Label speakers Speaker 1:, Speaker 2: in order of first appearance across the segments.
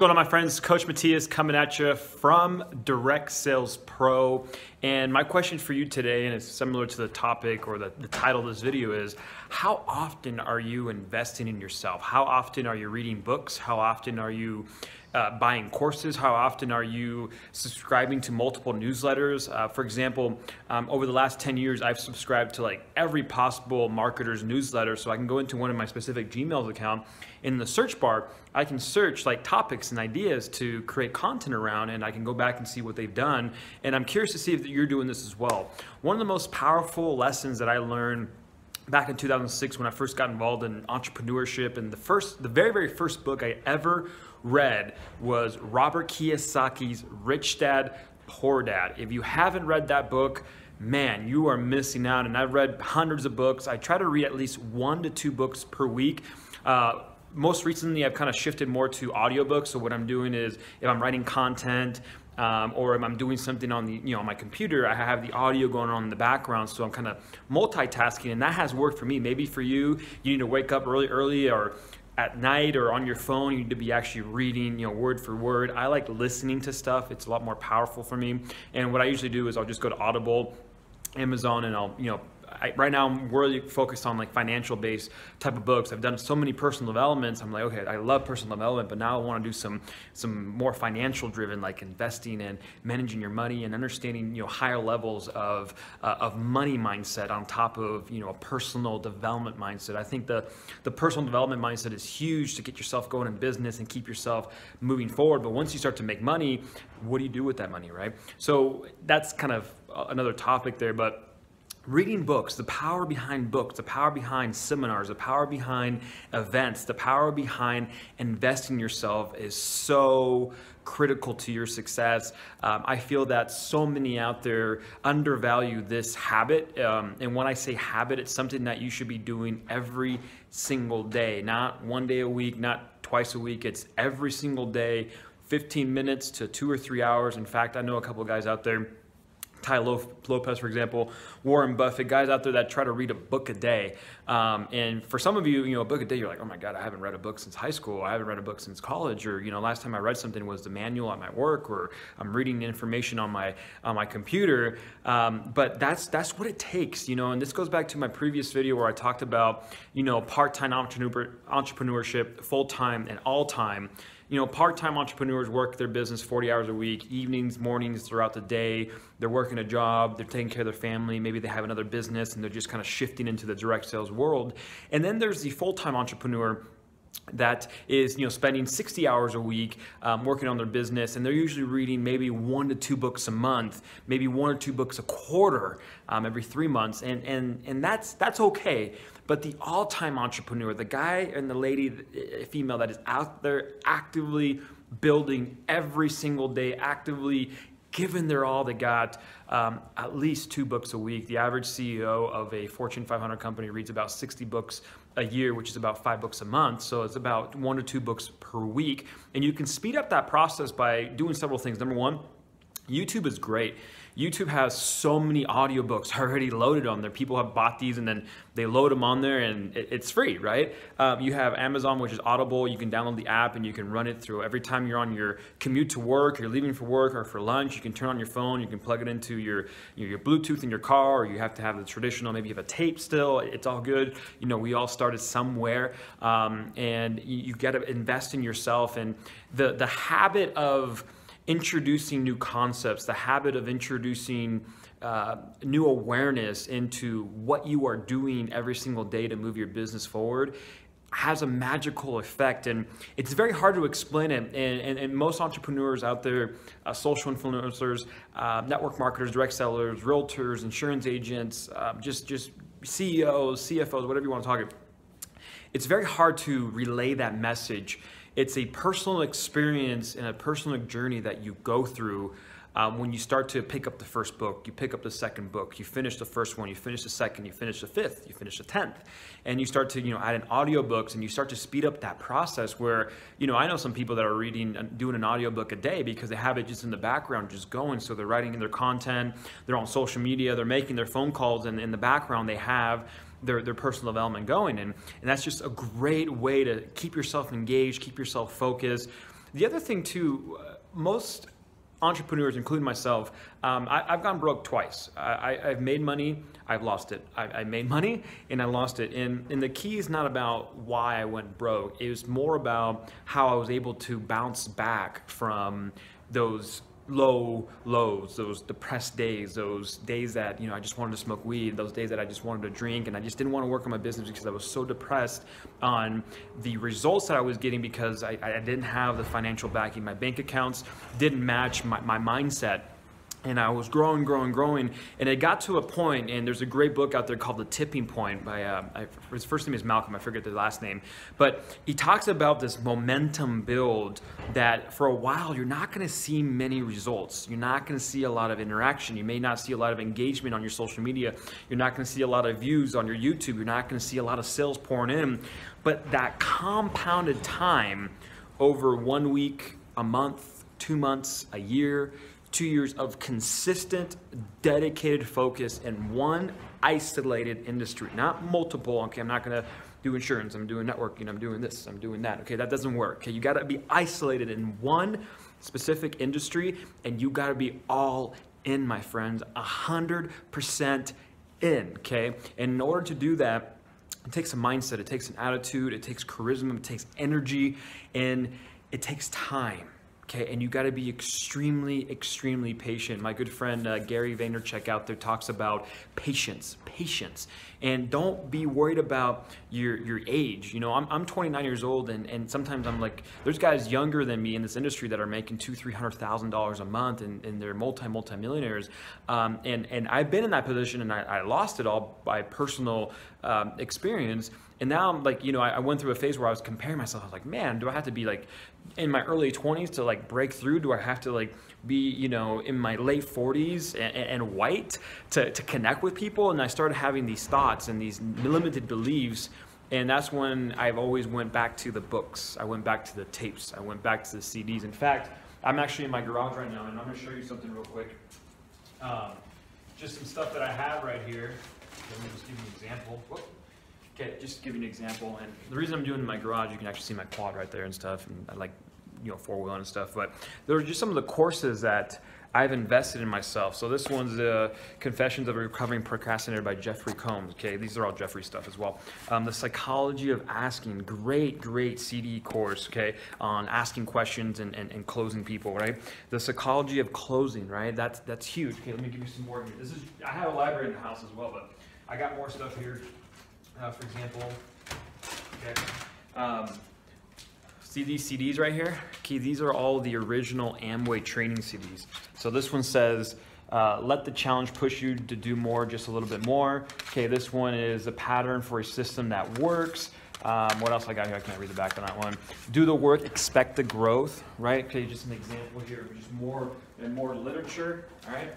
Speaker 1: going on, my friends? Coach Matias coming at you from Direct Sales Pro. And my question for you today, and it's similar to the topic or the title of this video, is how often are you investing in yourself? How often are you reading books? How often are you buying courses? How often are you subscribing to multiple newsletters? For example, over the last 10 years, I've subscribed to like every possible marketer's newsletter. So I can go into one of my specific Gmail account. In the search bar, I can search like topics and ideas to create content around, and I can go back and see what they've done. And I'm curious to see if you're doing this as well. One of the most powerful lessons that I learned back in 2006 when I first got involved in entrepreneurship, and the very first book I ever read was Robert Kiyosaki's Rich Dad, Poor Dad. If you haven't read that book, man, you are missing out. And I've read hundreds of books. I try to read at least 1 to 2 books per week. Most recently, I've kind of shifted more to audiobooks. So what I'm doing is if I'm writing content, or if I'm doing something on the, on my computer, I have the audio going on in the background, so I'm kind of multitasking, and that has worked for me. Maybe for you, you need to wake up early, or at night, or on your phone, you need to be actually reading, word for word. I like listening to stuff. It's a lot more powerful for me. And what I usually do is I'll just go to Audible, Amazon, and I'll, right now I'm really focused on like financial based type of books. I've done so many personal developments. I'm like, okay, I love personal development, but now I want to do some more financial driven, like investing and managing your money and understanding, higher levels of money mindset on top of, a personal development mindset. I think the personal development mindset is huge to get yourself going in business and keep yourself moving forward. But once you start to make money, what do you do with that money, right? So that's kind of another topic there, but reading books, the power behind books, the power behind seminars, the power behind events, the power behind investing in yourself is so critical to your success. I feel that so many out there undervalue this habit. And when I say habit, it's something that you should be doing every single day, not 1 day a week, not twice a week. It's every single day, 15 minutes to 2 or 3 hours. In fact, I know a couple of guys out there, Ty Lopez, for example, Warren Buffett, guys out there that try to read a book a day. And for some of you, a book a day, you're like, oh my God, I haven't read a book since high school. I haven't read a book since college. Or, last time I read something was the manual at my work, or I'm reading information on my computer. But that's what it takes, and this goes back to my previous video where I talked about, part-time entrepreneurship, full-time and all-time. Part-time entrepreneurs work their business 40 hours a week, evenings, mornings, throughout the day. They're working a job, they're taking care of their family, maybe they have another business, and they're just kind of shifting into the direct sales world. And then there's the full-time entrepreneur that is, spending 60 hours a week working on their business, and they're usually reading maybe 1 to 2 books a month, maybe 1 or 2 books a quarter, every 3 months, and that's okay. But the all-time entrepreneur, the guy and the lady, female that is out there actively building every single day, actively giving their all, they got at least 2 books a week. The average CEO of a Fortune 500 company reads about 60 books a year, which is about 5 books a month. So it's about 1 to 2 books per week. And you can speed up that process by doing several things. Number one, YouTube is great. YouTube has so many audiobooks already loaded on there. People have bought these and then they load them on there, and it's free, right? You have Amazon, which is Audible. You can download the app and you can run it through. Every time you're on your commute to work, you're leaving for work or for lunch, you can turn on your phone, you can plug it into your Bluetooth in your car, or you have to have the traditional, maybe you have a tape still. It's all good. We all started somewhere, and you got to invest in yourself. And the habit of introducing new concepts, the habit of introducing new awareness into what you are doing every single day to move your business forward has a magical effect. And it's very hard to explain it. And most entrepreneurs out there, social influencers, network marketers, direct sellers, realtors, insurance agents, just CEOs, CFOs, whatever you want to talk about, it's very hard to relay that message. It's a personal experience and a personal journey that you go through when you start to pick up the first book, you pick up the second book, you finish the first one, you finish the second, you finish the fifth, you finish the 10th. And you start to, add in audiobooks, and you start to speed up that process where, I know some people that are doing an audiobook a day because they have it just in the background, just going. So they're writing in their content, they're on social media, they're making their phone calls, and in the background they have their personal development going. And that's just a great way to keep yourself engaged, keep yourself focused. The other thing too, most entrepreneurs, including myself, I've gone broke twice. I've made money, I've lost it. I made money and I lost it. And the key is not about why I went broke. It was more about how I was able to bounce back from those low lows, those depressed days, those days that, I just wanted to smoke weed, those days that I just wanted to drink, and I just didn't want to work on my business because I was so depressed on the results that I was getting because I didn't have the financial backing. My bank accounts didn't match my mindset. And I was growing, and it got to a point, and there's a great book out there called The Tipping Point by, his first name is Malcolm, I forget the last name, but he talks about this momentum build that for a while you're not going to see many results. You're not going to see a lot of interaction. You may not see a lot of engagement on your social media. You're not going to see a lot of views on your YouTube. You're not going to see a lot of sales pouring in, but that compounded time over 1 week, a month, 2 months, a year, 2 years of consistent, dedicated focus in one isolated industry, not multiple. Okay, I'm not gonna do insurance, I'm doing networking, I'm doing this, I'm doing that. Okay, that doesn't work. Okay, you gotta be isolated in one specific industry, and you gotta be all in, my friends, 100% in, okay? And in order to do that, it takes a mindset, it takes an attitude, it takes charisma, it takes energy, and it takes time. Okay, and you got to be extremely, extremely patient. My good friend Gary Vaynerchuk out there talks about patience, and don't be worried about your age. I'm 29 years old, and sometimes I'm like, there's guys younger than me in this industry that are making $200,000-$300,000 a month, and they're multi-millionaires. And I've been in that position, and I lost it all by personal experience. And now I'm like, I went through a phase where I was comparing myself. I was like, man, do I have to be like in my early 20s to like break through? Do I have to like be, in my late 40s and white to connect with people? And I started having these thoughts and these limited beliefs. And that's when I've always went back to the books. I went back to the tapes. I went back to the CDs. In fact, I'm actually in my garage right now, and I'm going to show you something real quick. Just some stuff that I have right here. Let me just give you an example. Whoop. Okay, just to give you an example, and the reason I'm doing it in my garage, you can actually see my quad right there and stuff, and I like, four-wheeling and stuff, but there are just some of the courses that I've invested in myself. So this one's Confessions of a Recovering Procrastinator by Jeffrey Combs. Okay, these are all Jeffrey stuff as well. The Psychology of Asking, great CD course, okay, on asking questions and closing people, right? The Psychology of Closing, right? That's huge. Okay, let me give you some more here. I have a library in the house as well, but I got more stuff here. For example, okay, see these CDs right here? Okay, these are all the original Amway training CDs. So this one says, let the challenge push you to do more, just a little bit more. Okay, this one is a pattern for a system that works. What else I got here? I can't read the back on that one. Do the work, expect the growth, right? Okay, just an example here, just more and more literature, all right?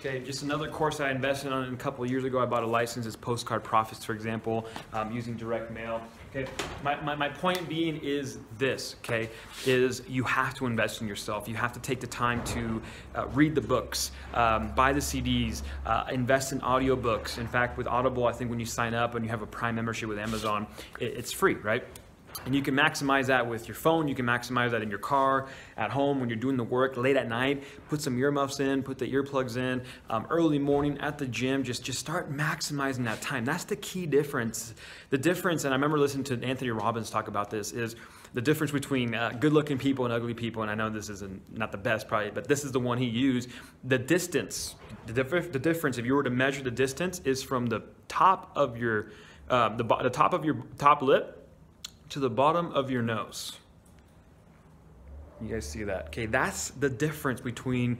Speaker 1: Okay, just another course I invested on a couple of years ago. I bought a license as Postcard Profits, for example, using direct mail. Okay, my point being is this, okay, is you have to invest in yourself. You have to take the time to read the books, buy the CDs, invest in audiobooks. In fact, with Audible, I think when you sign up and you have a Prime membership with Amazon, it's free, right? And you can maximize that with your phone. You can maximize that in your car, at home, when you're doing the work, late at night. Put some earmuffs in, put the earplugs in, early morning at the gym. Just start maximizing that time. That's the key difference. The difference, and I remember listening to Anthony Robbins talk about this, is the difference between good-looking people and ugly people. And I know this is not the best probably, but this is the one he used. The distance, the difference, if you were to measure the distance, is from the top of your, the top of your top lip to the bottom of your nose. You guys see that? Okay, that's the difference between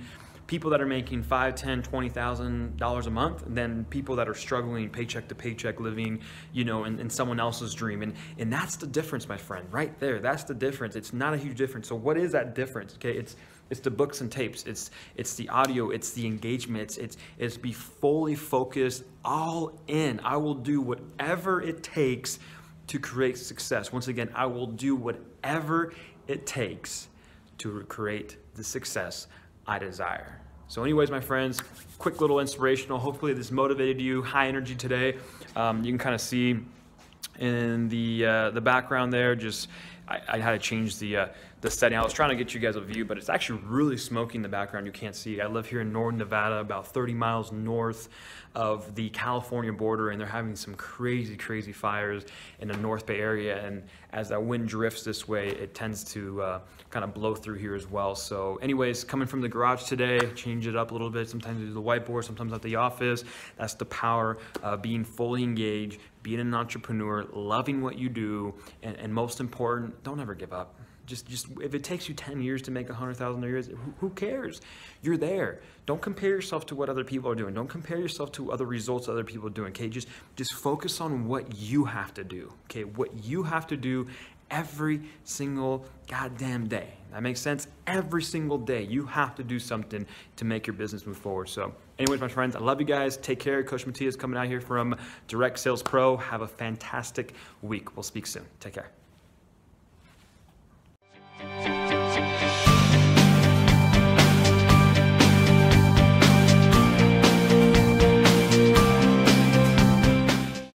Speaker 1: people that are making $5,000, $10,000, $20,000 a month, and then people that are struggling paycheck to paycheck, living, in someone else's dream. And that's the difference, my friend, right there. That's the difference. It's not a huge difference. So what is that difference? Okay, it's the books and tapes. It's the audio. It's the engagement. It's be fully focused, all in. I will do whatever it takes to create success. Once again, I will do whatever it takes to create the success I desire. So anyways, my friends, quick little inspirational. Hopefully this motivated you. High energy today. You can kind of see in the background there, just I had to change the the setting. I was trying to get you guys a view, but it's actually really smoky in the background. You can't see. I live here in Northern Nevada, about 30 miles north of the California border, and they're having some crazy, crazy fires in the North Bay area. And as that wind drifts this way, it tends to kind of blow through here as well. So anyways, coming from the garage today, change it up a little bit. Sometimes we do the whiteboard, sometimes at the office. That's the power of being fully engaged, being an entrepreneur, loving what you do, and most important, don't ever give up. Just if it takes you 10 years to make $100,000 a year, who cares? You're there. Don't compare yourself to what other people are doing. Don't compare yourself to other results other people are doing. Okay, just focus on what you have to do. Okay, what you have to do every single goddamn day. That makes sense? Every single day, you have to do something to make your business move forward. So anyways, my friends, I love you guys. Take care. Coach Matias coming out here from Direct Sales Pro. Have a fantastic week. We'll speak soon. Take care.